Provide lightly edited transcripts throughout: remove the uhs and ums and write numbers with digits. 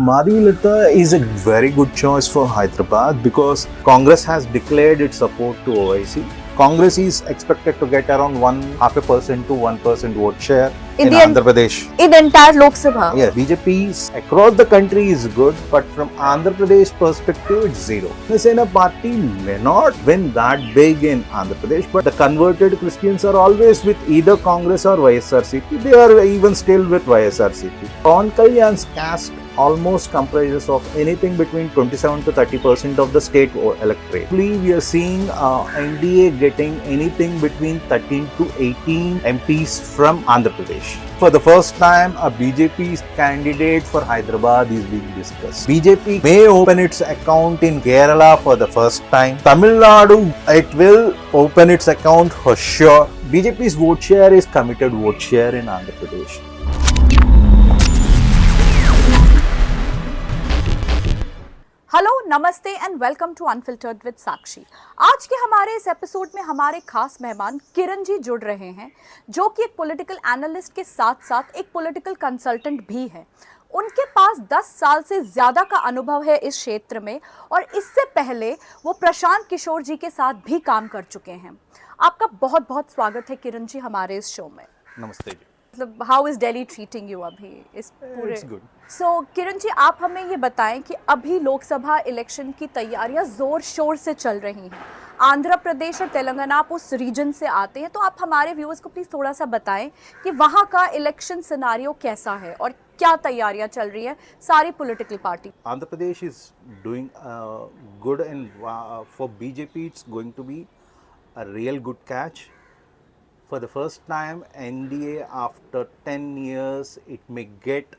Madhavi Latha is a very good choice for Hyderabad because Congress has declared its support to Owaisi. Congress is expected to get around 0.5% to 1% vote share in Andhra Pradesh. In the entire Lok Sabha. Yeah, BJP across the country is good, but from Andhra Pradesh perspective, it's zero. The Sena party may not win that big in Andhra Pradesh, but the converted Christians are always with either Congress or YSRCP. They are even still with YSRCP. Pawan Kalyan's caste almost comprises of anything between 27 to 30% of the state electorate. We are seeing NDA getting anything between 13 to 18 MPs from Andhra Pradesh. For the first time, a BJP candidate for Hyderabad is being discussed. BJP may open its account in Kerala for the first time. Tamil Nadu, it will open its account for sure. BJP's vote share is committed vote share in Andhra Pradesh. Hello, namaste and welcome to unfiltered with Sakshi. आज के हमारे इस episode में हमारे खास मेहमान किरण जी जुड़ रहे हैं, जो कि एक पॉलिटिकल एनालिस्ट के साथ साथ एक पॉलिटिकल कंसल्टेंट भी हैं। उनके पास 10 साल से ज़्यादा का अनुभव है इस क्षेत्र में और इससे पहले वो प्रशांत किशोर जी के साथ भी काम कर चुके हैं। आपका बहुत बहुत स्वागत है किरण जी हमारे इस शो में। नमस्ते जी। मतलब how is Delhi treating you अभी इस पूरे? सो किरण जी, आप हमें ये बताएं कि अभी लोकसभा इलेक्शन की तैयारियां जोर शोर से चल रही हैं। आंध्र प्रदेश और तेलंगाना, आप उस रीजन से आते हैं, तो आप हमारे व्यूअर्स को प्लीज थोड़ा सा बताएं कि वहाँ का इलेक्शन सिनारियो कैसा है और क्या तैयारियां चल रही है सारी political party. Andhra Pradesh is doing good and for BJP it's going to be a real good catch. For the first time, NDA after 10 years, it may get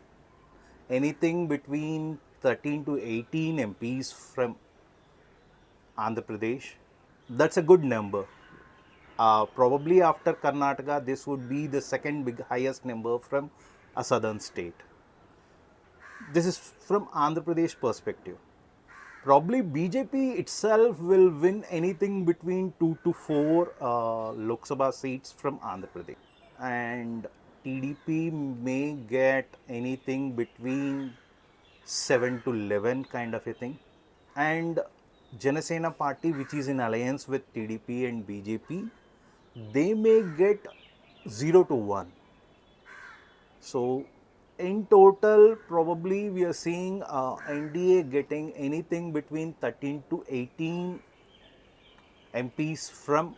anything between 13 to 18 MPs from Andhra Pradesh. That's a good number. Probably after Karnataka, this would be the second highest number from a southern state. This is from Andhra Pradesh perspective. Probably BJP itself will win anything between 2 to 4 Lok Sabha seats from Andhra Pradesh, and TDP may get anything between 7 to 11 kind of a thing, and Janasena party, which is in alliance with TDP and BJP, they may get 0 to 1. So in total, probably we are seeing NDA getting anything between 13 to 18 MPs from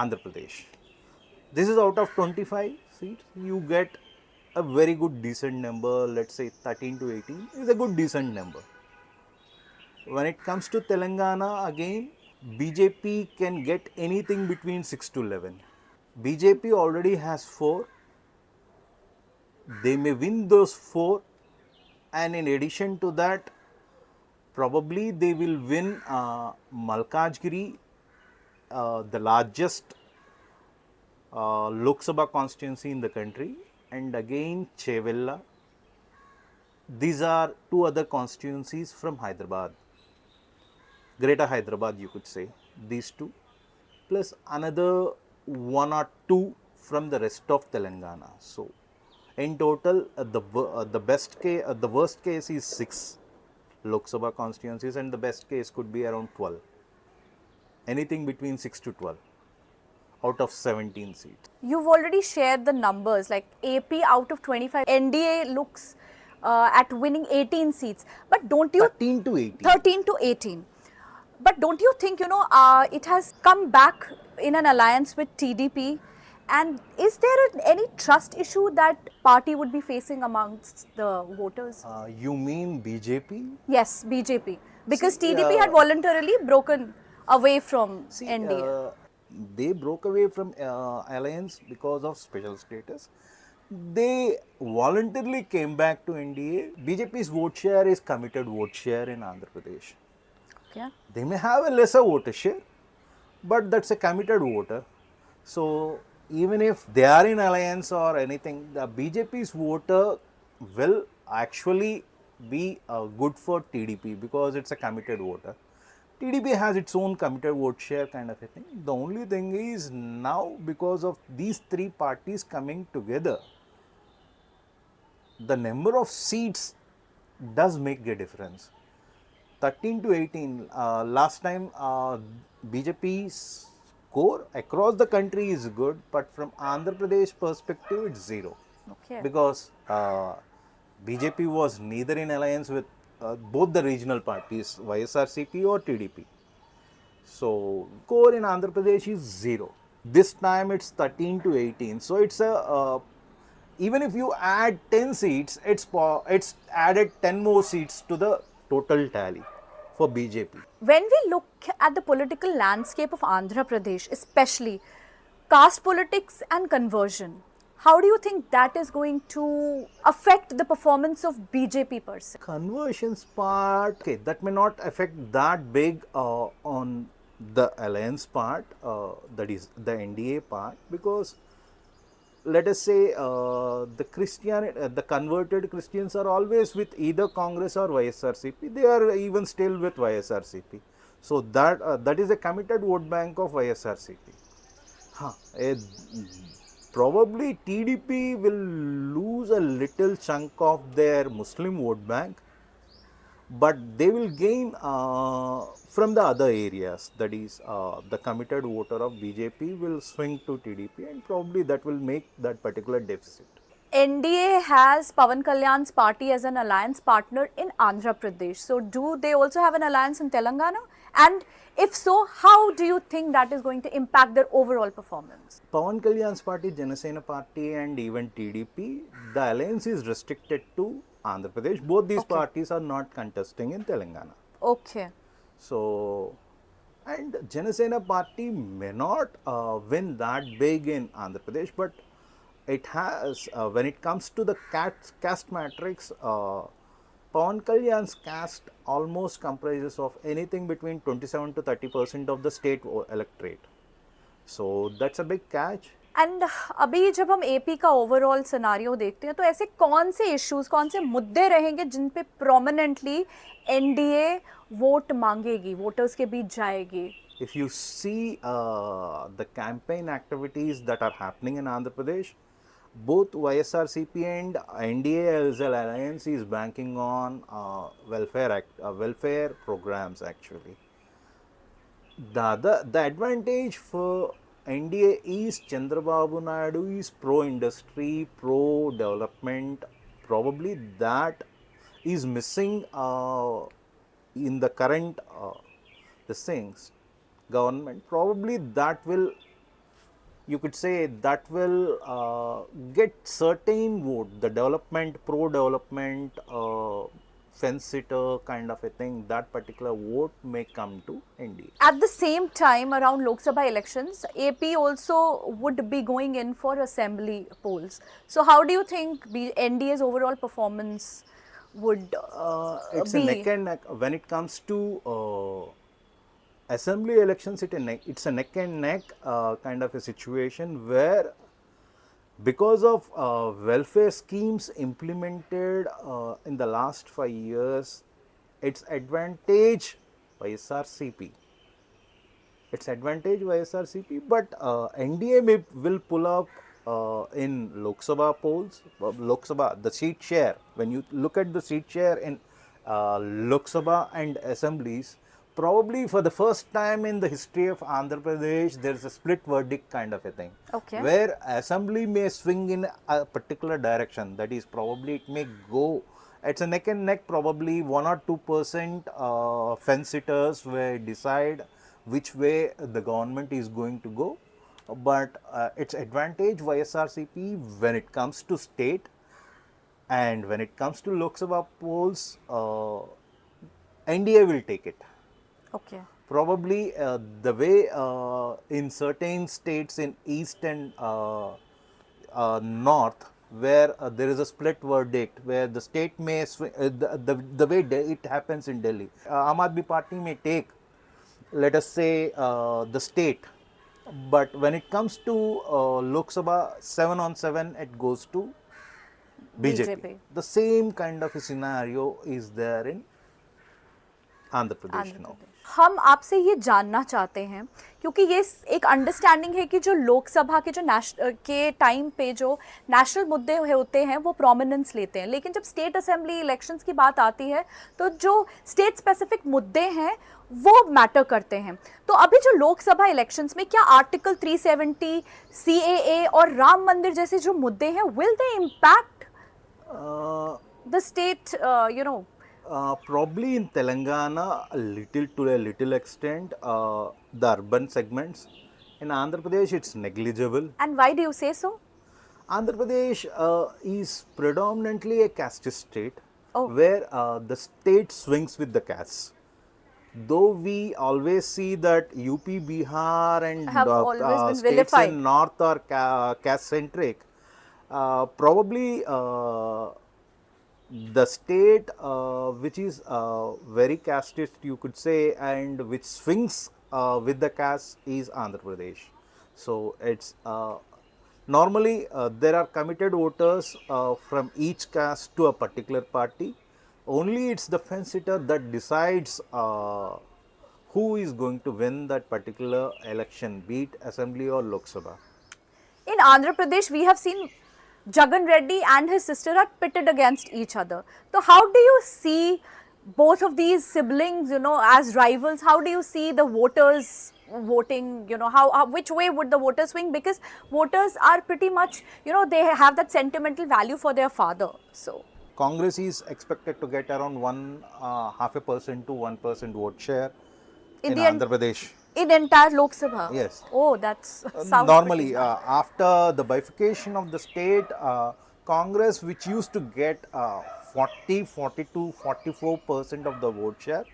Andhra Pradesh. This is out of 25 seats. You get a very good decent number. Let's say 13 to 18 is a good decent number. When it comes to Telangana, again, BJP can get anything between 6 to 11. BJP already has 4. They may win those 4, and in addition to that, probably they will win Malkajgiri, the largest Lok Sabha constituency in the country, and again Chevella. These are 2 other constituencies from Hyderabad, Greater Hyderabad, you could say. These 2, plus another 1 or 2 from the rest of Telangana. So in total, the worst case is 6 Lok Sabha constituencies, and the best case could be around 12. Anything between 6 to 12 out of 17 seats. You've already shared the numbers, like AP out of 25, NDA looks at winning 18 seats. But don't you... 13 to 18. 13 to 18. But don't you think, it has come back in an alliance with TDP? And is there any trust issue that party would be facing amongst the voters? You mean BJP? Yes, BJP. Because TDP had voluntarily broken away from NDA. They broke away from alliance because of special status. They voluntarily came back to NDA. BJP's vote share is committed vote share in Andhra Pradesh. Okay. They may have a lesser voter share, but that's a committed voter. So even if they are in alliance or anything, the BJP's voter will actually be good for TDP because it's a committed voter. TDP has its own committed vote share kind of a thing. The only thing is now, because of these 3 parties coming together, the number of seats does make a difference. 13 to 18, last time BJP's score across the country is good, but from Andhra Pradesh perspective, it's zero. Okay. Because BJP was neither in alliance with both the regional parties, YSRCP or TDP. So, score in Andhra Pradesh is zero. This time it's 13 to 18. So, it's a even if you add 10 seats, it's added 10 more seats to the total tally for BJP. When we look at the political landscape of Andhra Pradesh, especially caste politics and conversion, how do you think that is going to affect the performance of BJP per se? Conversions part, okay, that may not affect that big on the alliance part, that is the NDA part, because let us say the converted Christians are always with either Congress or YSRCP. They are even still with YSRCP. So that is a committed vote bank of YSRCP. Huh. Probably TDP will lose a little chunk of their Muslim vote bank, but they will gain from the other areas. That is, the committed voter of BJP will swing to TDP, and probably that will make that particular deficit. NDA has Pawan Kalyan's party as an alliance partner in Andhra Pradesh. So, do they also have an alliance in Telangana? And if so, how do you think that is going to impact their overall performance? Pawan Kalyan's party, Janasena party, and even TDP, the alliance is restricted to Andhra Pradesh. Both these parties are not contesting in Telangana. Okay. So, and Janasena party may not win that big in Andhra Pradesh, but it has, when it comes to the caste matrix, Pawan Kalyan's caste almost comprises of anything between 27 to 30% of the state electorate. So that's a big catch. And अभी जब हम AP का overall scenario देखते हैं तो ऐसे कौन से इश्यूज, कौन से मुद्दे रहेंगे जिन पे प्रोमिनेंटली एनडीए वोट मांगेगी, वोटर्स के बीच जाएगी? If you see the campaign activities that are happening in Andhra Pradesh, both YSRCP and NDA as an alliance is banking on welfare programs actually. The advantage for NDA is Chandrababu Naidu is pro-industry, pro-development. Probably that is missing in the current government. Probably that will, you could say, that will get certain vote, the development, pro-development, fence-sitter kind of a thing, that particular vote may come to NDA. At the same time, around Lok Sabha elections, AP also would be going in for assembly polls. So how do you think NDA's overall performance would it's be? a neck and neck. When it comes to assembly elections, it's a neck and neck kind of a situation where, because of welfare schemes implemented in the last 5 years, its advantage YSRCP. But NDA will pull up in Lok Sabha polls. The seat share, when you look at the seat share in Lok Sabha and assemblies, probably for the first time in the history of Andhra Pradesh, there is a split verdict kind of a thing. Okay. Where assembly may swing in a particular direction. That is, probably it may go, it's a neck and neck, probably 1 or 2% fence-sitters will decide which way the government is going to go. But its advantage YSRCP when it comes to state, and when it comes to Lok Sabha polls, NDA will take it. Okay. Probably the way in certain states in east and north, where there is a split verdict, where the state may the way it happens in Delhi, Aam Aadmi Party may take, let us say, the state, but when it comes to Lok Sabha 7 on 7, it goes to BJP. The same kind of a scenario is there in Andhra Pradesh Andhra now. प्रदेश। हम आपसे ये जानना चाहते हैं क्योंकि ये एक understanding है कि जो लोकसभा के जो के टाइम पे जो नेशनल मुद्दे होते हैं वो प्रोमिनेंस लेते हैं, लेकिन जब स्टेट असेंबली इलेक्शंस की बात आती है तो जो स्टेट स्पेसिफिक मुद्दे हैं वो मैटर करते हैं। तो अभी जो लोकसभा इलेक्शंस में क्या आर्टिकल 370, CAA और राम मंदिर जैसे जो मुद्दे हैं will they impact Uh, the state Probably in Telangana, to a little extent, the urban segments. In Andhra Pradesh, it's negligible. And why do you से सो? Andhra Pradesh is predominantly a caste state, Oh. where the state swings with the castes. Though we always see that UP, Bihar, and Have always been states vilified. in north are caste centric, probably the state which is very casteist, you could say, and which swings with the caste is Andhra Pradesh. So it's normally there are committed voters from each caste to a particular party. Only it's the fence sitter that decides who is going to win that particular election, be it assembly or Lok Sabha. In Andhra Pradesh, we have seen Jagan, Reddy and his sister are pitted against each other. So how do you see both of these siblings, as rivals? How do you see the voters voting? How which way would the voters swing? Because voters are pretty much, they have that sentimental value for their father. So Congress is expected to get around 0.5% to 1% vote share in Andhra Pradesh. In entire Lok Sabha? Yes. Oh, that's sounds Normally, pretty bad. after the bifurcation of the state, Congress, which used to get 40, 42, 44% of the vote share,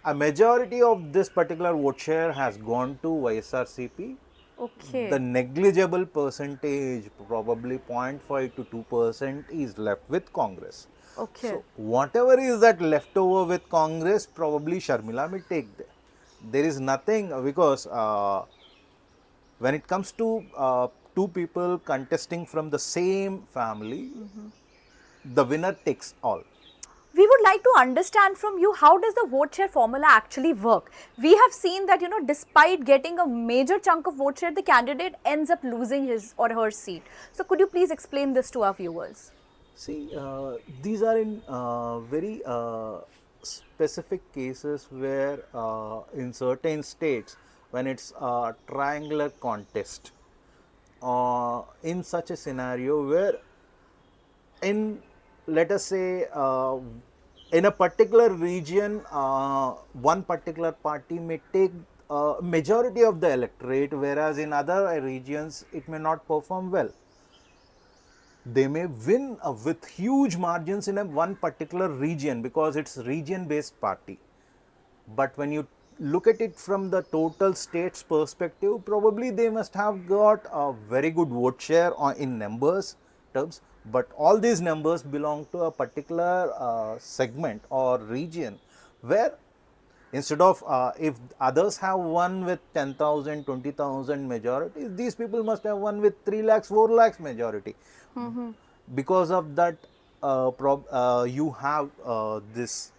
a majority of this particular vote share has gone to YSRCP. Okay. The negligible percentage, probably 0.5 to 2%, is left with Congress. Okay. So, whatever is that left over with Congress, probably Sharmila may take there. There is nothing, because when it comes to two people contesting from the same family, the winner takes all. We would like to understand from you, how does the vote share formula actually work? We have seen that, despite getting a major chunk of vote share, the candidate ends up losing his or her seat. So could you please explain this to our viewers? See, these are in very specific cases where in certain states, when it's a triangular contest, in such a scenario where let us say in a particular region, one particular party may take majority of the electorate, whereas in other regions it may not perform well. They may win with huge margins in one particular region because it's region based party. But when you look at it from the total state's perspective, probably they must have got a very good vote share in numbers terms, but all these numbers belong to a particular segment or region where instead of if others have won with 10,000, 20,000 majority, these people must have won with 3 lakhs, 4 lakhs majority. Because of that, you have this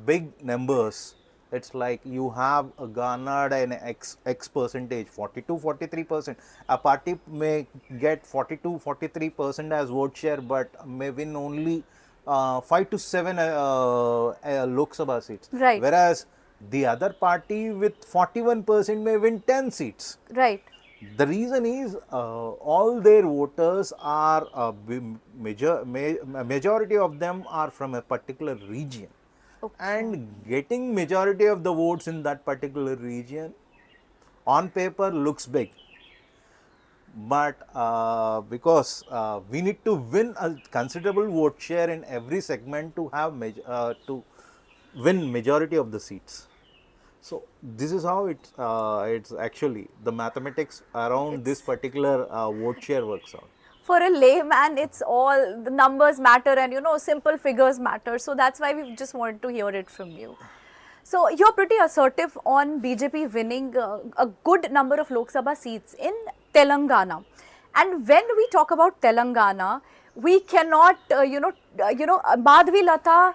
big numbers. It's like you have garnered an X percentage, 42, 43%. A party may get 42, 43% as vote share, but may win only 5 to 7 Lok Sabha seats. Right. Whereas the other party with 41% may win 10 seats. Right. The reason is all their voters are majority of them are from a particular region. Okay. And getting majority of the votes in that particular region on paper looks big, but because we need to win a considerable vote share in every segment to have to win majority of the seats. So this is how it's actually the mathematics around this particular vote share works out. For a layman, it's all the numbers matter and simple figures matter. So that's why we just wanted to hear it from you. So you're pretty assertive on BJP winning a good number of Lok Sabha seats in Telangana. And when we talk about Telangana, we cannot, Madhavi Latha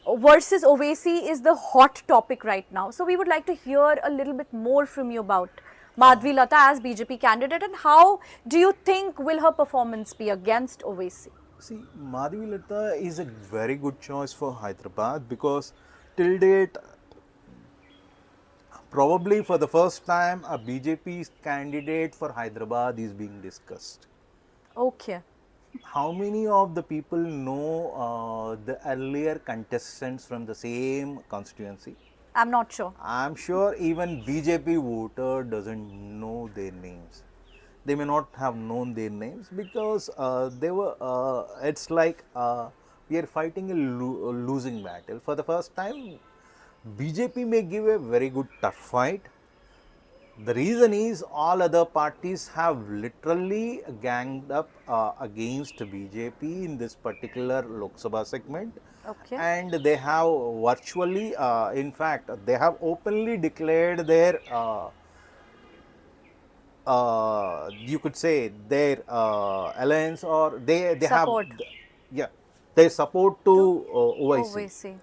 versus Owaisi is the hot topic right now. So we would like to hear a little bit more from you about Madhavi Latha as BJP candidate, and how do you think will her performance be against Owaisi? See, Madhavi Latha is a very good choice for Hyderabad because till date, probably for the first time, a BJP candidate for Hyderabad is being discussed. Okay. How many of the people know the earlier contestants from the same constituency? I'm not sure. I'm sure even BJP voter doesn't know their names. They may not have known their names because they were. It's like we are fighting a losing battle. For the first time, BJP may give a very good tough fight. The reason is all other parties have literally ganged up against BJP in this particular Lok Sabha segment. Okay. And they have virtually, in fact, they have openly declared their, you could say, their alliance, or they Support. have, yeah, their support to Owaisi. Owaisi.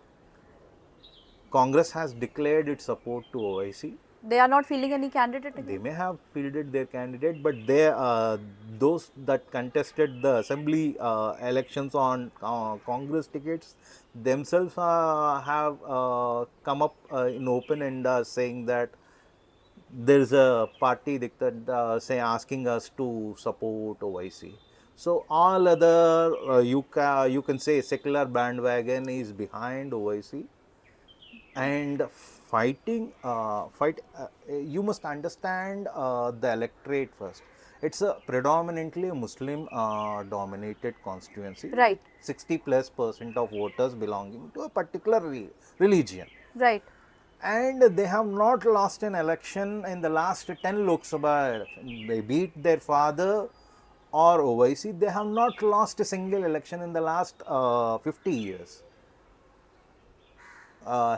Congress has declared its support to Owaisi. They are not fielding any candidate again? They may have fielded their candidate, but they those that contested the assembly elections on Congress tickets themselves have come up in open and saying that there is a party that say asking us to support OIC. So all other you can say secular bandwagon is behind OIC. And you must understand the electorate first. It's a predominantly Muslim dominated constituency. Right. 60+% of voters belonging to a particular religion. Right. And they have not lost an election in the last 10 Lok Sabha. They beat their father or Owaisi. They have not lost a single election in the last 50 years.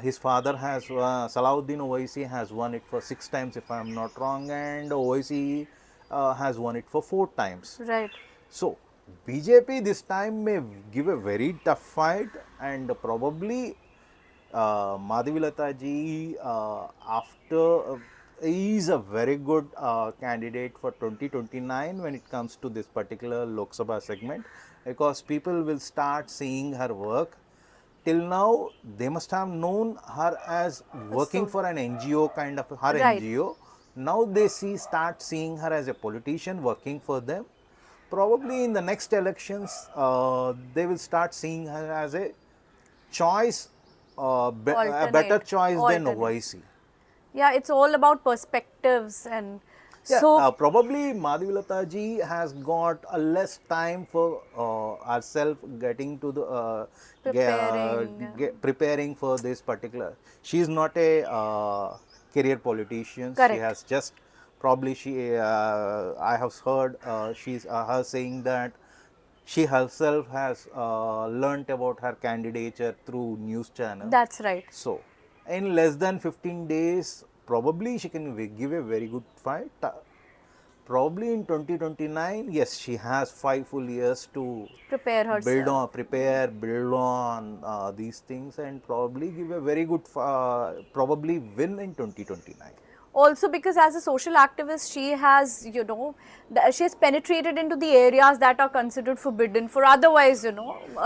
His father has, Salahuddin Owaisi has won it for 6 times if I am not wrong, and Owaisi has won it for 4 times. Right. So, BJP this time may give a very tough fight, and probably Madhavi Latha ji after is a very good candidate for 2029 when it comes to this particular Lok Sabha segment, because people will start seeing her work. Till now, they must have known her as working for an NGO kind of her Right. NGO. Now they start seeing her as a politician working for them. Probably in the next elections, they will start seeing her as a choice, a better choice than Owaisi. Yeah, it's all about perspectives, and Yeah, so probably Madhavi Latha ji has got a less time for herself getting to the preparing for this particular. She is not a career politician. Correct. She has just probably I have heard she's her saying that she herself has learnt about her candidature through news channel. That's right. So, in less than 15 days, probably she can give a very good fight. Probably in 2029, yes, she has 5 full years to Prepare herself. build on these things, and probably give a very good, probably win in 2029. Also, because as a social activist, she has, she has penetrated into the areas that are considered forbidden for otherwise, a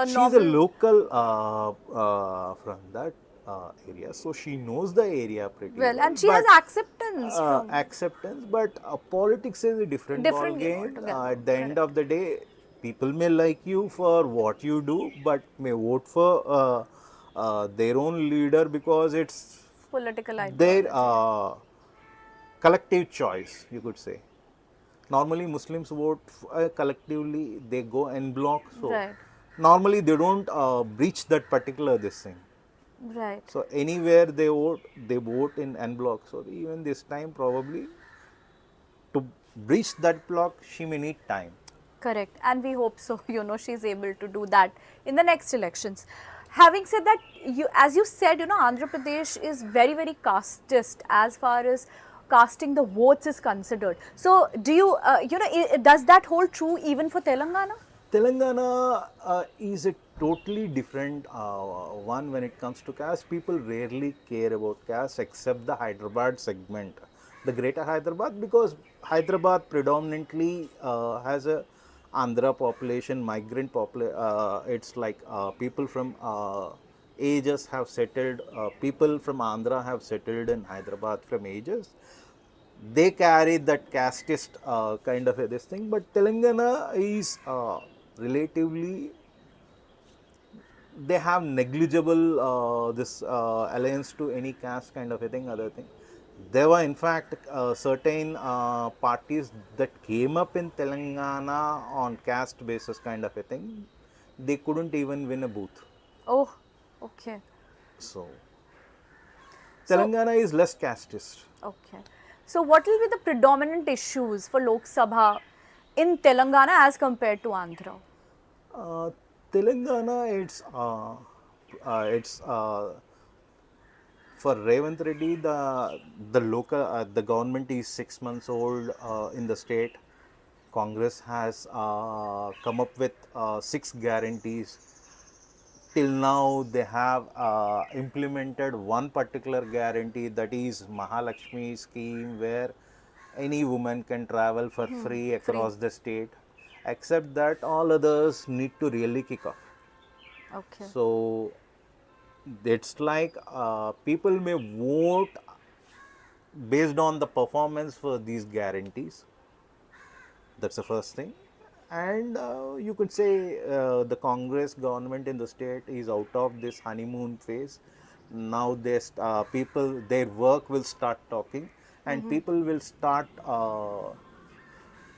She's normal. a local from that area, so she knows the area pretty well. And she has acceptance from. Acceptance, but politics is a different ball game. altogether. At the end of the day, people may like you for what you do, but may vote for their own leader because it's Political ideology. their collective choice, you could say. Normally, Muslims vote collectively; they go en bloc. So Right. normally they don't breach that particular this thing. Right. So anywhere they vote in en bloc. So even this time, probably to breach that block, she may need time. Correct. And we hope so, she's able to do that in the next elections. Having said that, as you said, Andhra Pradesh is very, very casteist as far as casting the votes is considered. So, do does that hold true even for Telangana? Telangana is a totally different one when it comes to caste. People rarely care about caste except the Hyderabad segment, the greater Hyderabad, because Hyderabad predominantly has a Andhra population, migrant population. It's like people from ages have settled, people from Andhra have settled in Hyderabad from ages. They carry that casteist kind of a this thing, but Telangana is relatively, they have negligible this alliance to any caste kind of a thing, other thing. There were in fact certain parties that came up in Telangana on caste basis kind of a thing. They couldn't even win a booth. Oh, okay. So So, Telangana is less casteist. okay. So, what will be the predominant issues for Lok Sabha in Telangana as compared to Andhra? Uh, Telangana, it's for Revant Reddy, the government is 6 months old in the state. Congress has come up with 6 guarantees. Till now, they have implemented one particular guarantee, that is Mahalakshmi scheme, where any woman can travel for free Free. across the state. Except that, all others need to really kick off. Okay. So it's like people may vote based on the performance for these guarantees. That's the first thing. And you could say the Congress government in the state is out of this honeymoon phase. Now people, their work will start talking, and people will start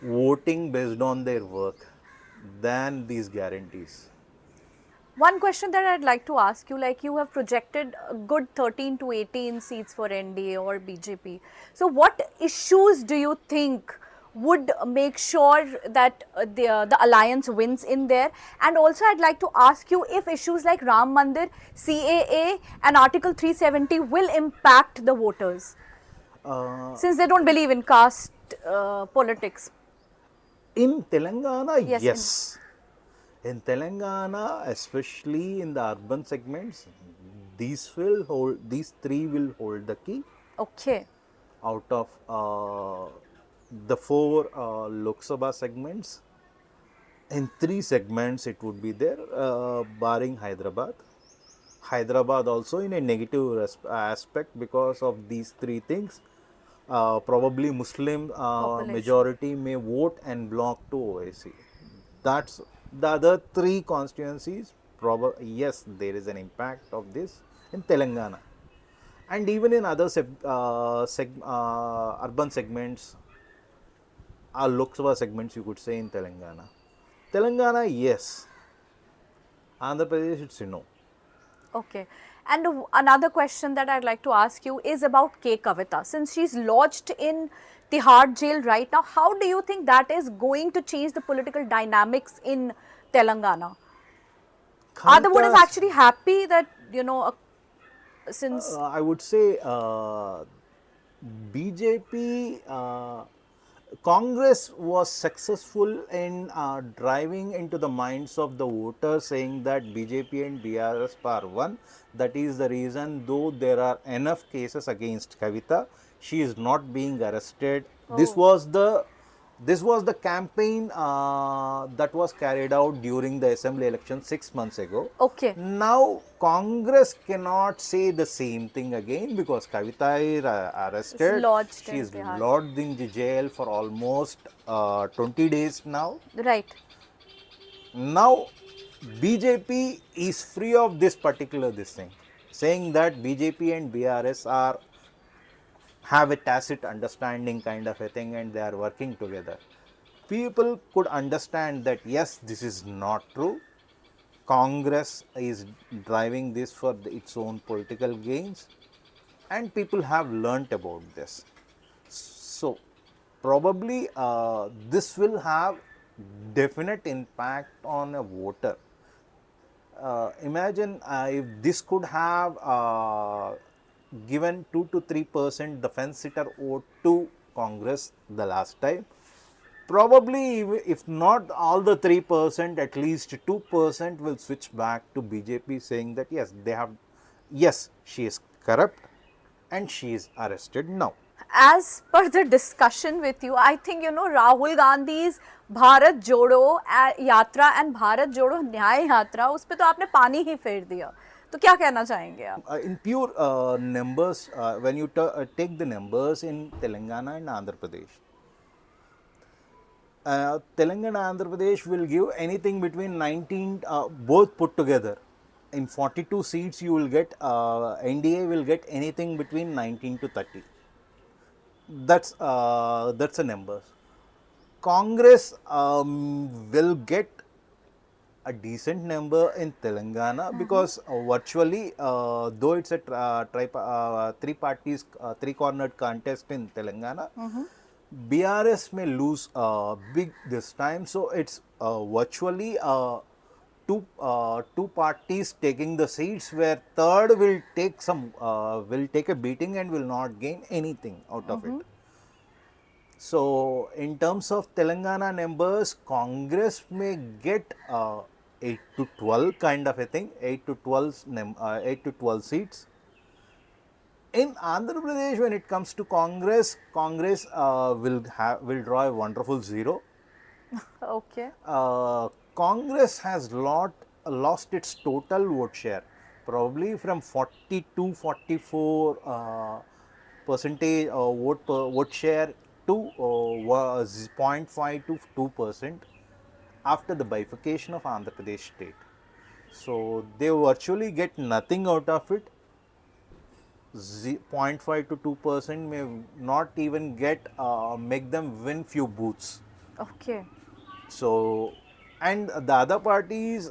voting based on their work than these guarantees. One question that I'd like to ask you, like you have projected a good 13 to 18 seats for NDA or BJP. So, what issues do you think would make sure that the alliance wins in there? And also, I'd like to ask you if issues like Ram Mandir, CAA, and Article 370 will impact the voters, Uh, since they don't believe in caste politics. in Telangana, Yes. yes. In Telangana, especially in the urban segments, these three will hold the key. Okay. Out of the 4 Lok Sabha segments, in 3 segments it would be there, barring Hyderabad. Hyderabad also in a negative aspect because of these 3 things. Probably Muslim Population. majority may vote and block to Owaisi. That's the other 3 constituencies. Yes, there is an impact of this in Telangana, and even in other urban segments, Lok Sabha segments, you could say, in Telangana. Telangana, yes. Andhra Pradesh, it's a no. Okay. And another question that I'd like to ask you is about K.Kavitha. Since she's lodged in Tihar jail right now, how do you think that is going to change the political dynamics in Telangana? Are the voters Kavita's, actually happy that, since. I would say, BJP, Congress was successful in driving into the minds of the voters, saying that BJP and BRS are one. That is the reason, though there are enough cases against Kavitha, she is not being arrested. Oh. This was the campaign that was carried out during the assembly election 6 months ago. Okay. Now Congress cannot say the same thing again because Kavitha is It's arrested. lodged She in is Tihar. lodged in the jail for almost 20 days now. Right. Now BJP is free of this thing, saying that BJP and BRS have a tacit understanding kind of a thing, and they are working together. People could understand that yes, this is not true. Congress is driving this for its own political gains, and people have learnt about this. So probably this will have definite impact on a voter. Imagine if this could have given 2 to 3% the fence sitter vote to Congress the last time. Probably, if not all the 3%, at least 2% will switch back to BJP, saying that yes, yes, she is corrupt and she is arrested now. As per the discussion with you, I think Rahul Gandhi's Bharat Jodo Yatra and Bharat Jodo Nyay Yatra, उस पे तो आपने पानी ही फेर दिया. तो क्या कहना चाहेंगे आप? In pure numbers, when you take the numbers in Telangana and Andhra Pradesh, Telangana Andhra Pradesh will give anything between 19, both put together. In 42 seats, you will get, NDA will get anything between 19 to 30. That's the numbers. Congress will get a decent number in Telangana because virtually, though it's a three parties, three cornered contest in Telangana, BRS may lose big this time. So it's virtually two parties taking the seats, where third will take a beating and will not gain anything out of it. So in terms of Telangana numbers, Congress may get 8 to 12 kind of a thing, 8 to 12 seats. In Andhra Pradesh, when it comes to Congress will draw a wonderful zero. Okay. Congress has lost its total vote share, probably from 42, 44 percentage vote share to 0.5 to 2% after the bifurcation of Andhra Pradesh state. So they virtually get nothing out of it. 0.5 to 2% may not even make them win few booths. Okay. So, and the other parties,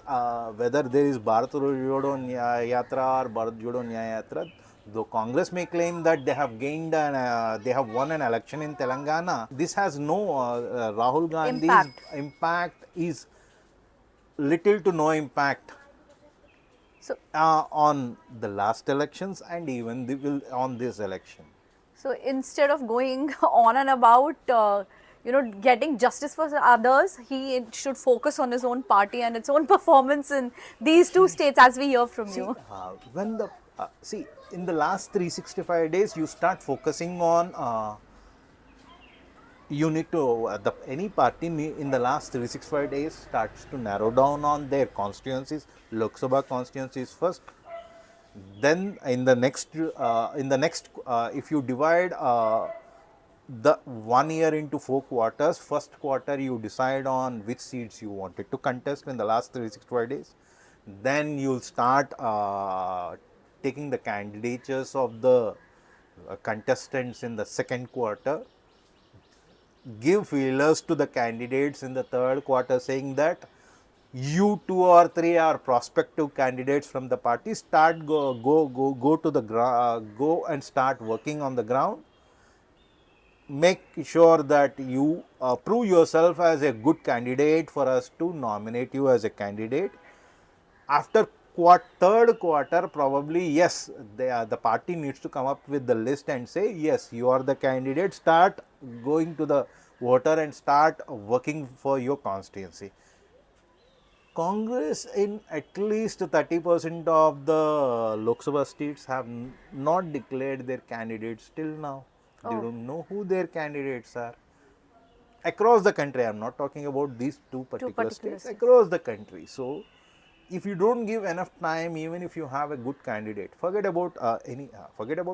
whether there is Bharat Jodo Yatra or Bharat Jodo Nyay Yatra, though Congress may claim that they have gained they have won an election in Telangana, this has no Rahul Gandhi's impact is little to no impact. So, on the last elections and even on this election. So instead of going on and about, getting justice for others, he should focus on his own party and its own performance in these two states, as we hear from you. When the in the last 365 days, you start focusing on. You need to any party in the last 365 days starts to narrow down on their constituencies, Lok Sabha constituencies first. Then in the next if you divide the 1 year into 4 quarters, first quarter you decide on which seats you wanted to contest in the last 365 days. Then you'll start taking the candidatures of the contestants in the second quarter. Give feelers to the candidates in the third quarter, saying that you 2 or 3 are prospective candidates from the party. Start go to the go and start working on the ground. Make sure that you prove yourself as a good candidate for us to nominate you as a candidate. After third quarter, probably yes, the party needs to come up with the list and say yes, you are the candidate. Start going to the voter and start working for your constituency. Congress in at least 30% of the Lok Sabha seats have not declared their candidates till now. They don't know who their candidates are. Across the country, I am not talking about these two particular states, across the country. So, if you don't give enough time, even if you have a good candidate, forget about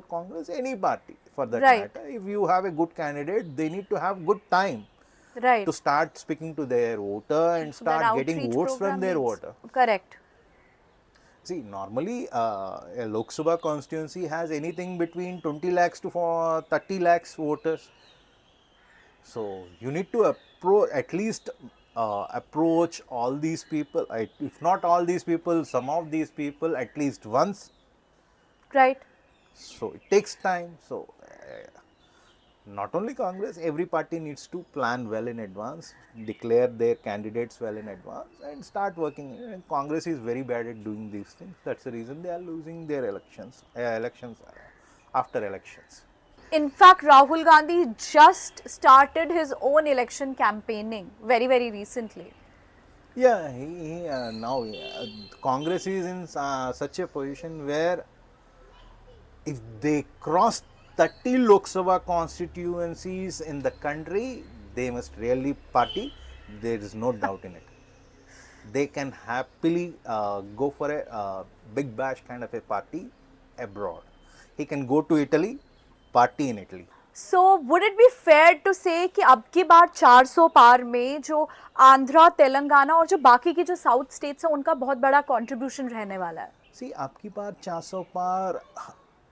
Congress, any party for that matter. If you have a good candidate, they need to have good time to start speaking to their voter and start getting votes from their voter. Correct. See, normally a Lok Sabha constituency has anything between 20 lakhs to 30 lakhs voters. So, you need to at least approach all these people, if not all these people, some of these people at least once. Right. So, it takes time. So, not only Congress, every party needs to plan well in advance, declare their candidates well in advance and start working. And Congress is very bad at doing these things. That's the reason they are losing their elections after elections. In fact, Rahul Gandhi just started his own election campaigning very, very recently. Yeah, now Congress is in such a position where if they cross 30 Lok Sabha constituencies in the country, they must really party. There is no doubt in it. They can happily go for a big bash kind of a party abroad. He can go to Italy, party in Italy. So would it be fair to say कि अब की बार 400 पार में जो आंध्रा, तेलंगाना और जो बाकी की जो साउथ स्टेट्स हैं उनका बहुत बड़ा कंट्रीब्यूशन रहने वाला है? See, आपकी बार 400 पार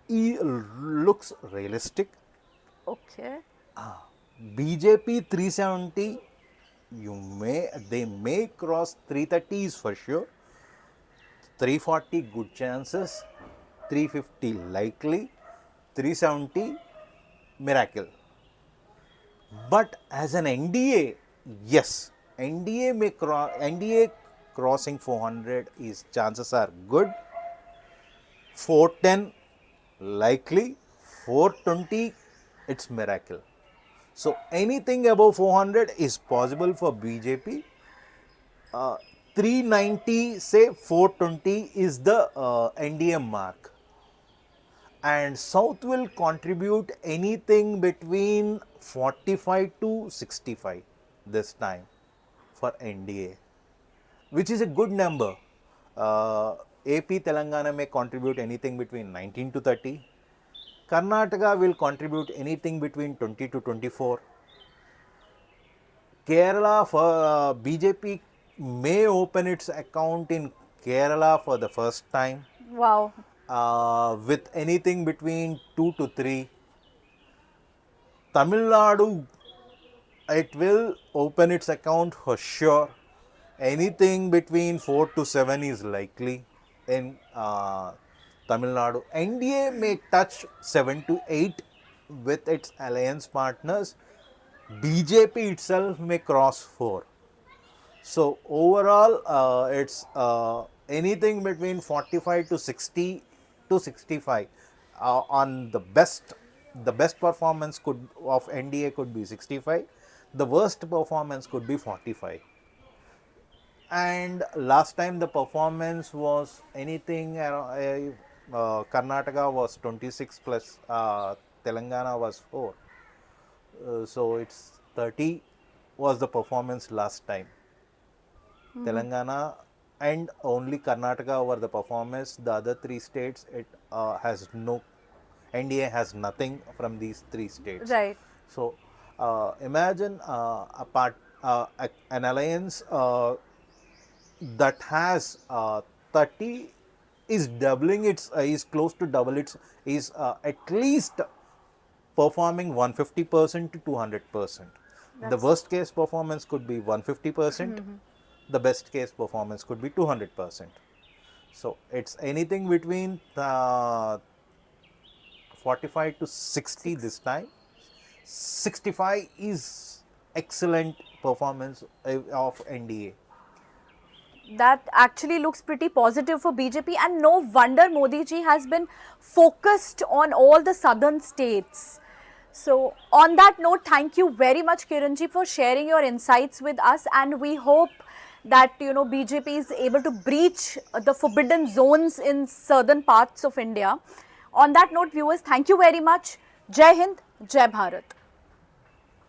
looks realistic. Okay. BJP 370, they may cross 330 is for sure. 340 good chances, 350 likely, 370 miracle. But as an NDA, yes, NDA crossing 400 is chances are good. 410 likely, 420 it's miracle. So anything above 400 is possible for BJP. 390 say 420 is the NDA mark. And South will contribute anything between 45 to 65 this time for NDA, which is a good number. AP Telangana may contribute anything between 19 to 30. Karnataka will contribute anything between 20 to 24. Kerala for BJP may open its account in Kerala for the first time. Wow. With anything between 2 to 3. Tamil Nadu, it will open its account for sure. Anything between 4 to 7 is likely in Tamil Nadu. NDA may touch 7 to 8 with its alliance partners. BJP itself may cross 4. So overall, it's anything between 45 to 60 to 65. On the best performance of NDA could be 65. The worst performance could be 45. And last time the performance was anything, Karnataka was 26 plus Telangana was 4. So it's 30 was the performance last time. Telangana and only Karnataka were the performance. The other 3 states, it has no, NDA has nothing from these 3 states. Right. So imagine an alliance that has 30 is doubling its, is close to double its, is at least performing 150% to 200%. The worst case performance could be 150%. The best case performance could be 200%. So it's anything between 45 to 60 this time. 65 is excellent performance of NDA. That actually looks pretty positive for BJP, and no wonder Modi ji has been focused on all the southern states. So on that note, thank you very much, Kiran ji, for sharing your insights with us, and we hope that BJP is able to breach the forbidden zones in southern parts of India. On that note, viewers, thank you very much. Jai Hind, Jai Bharat.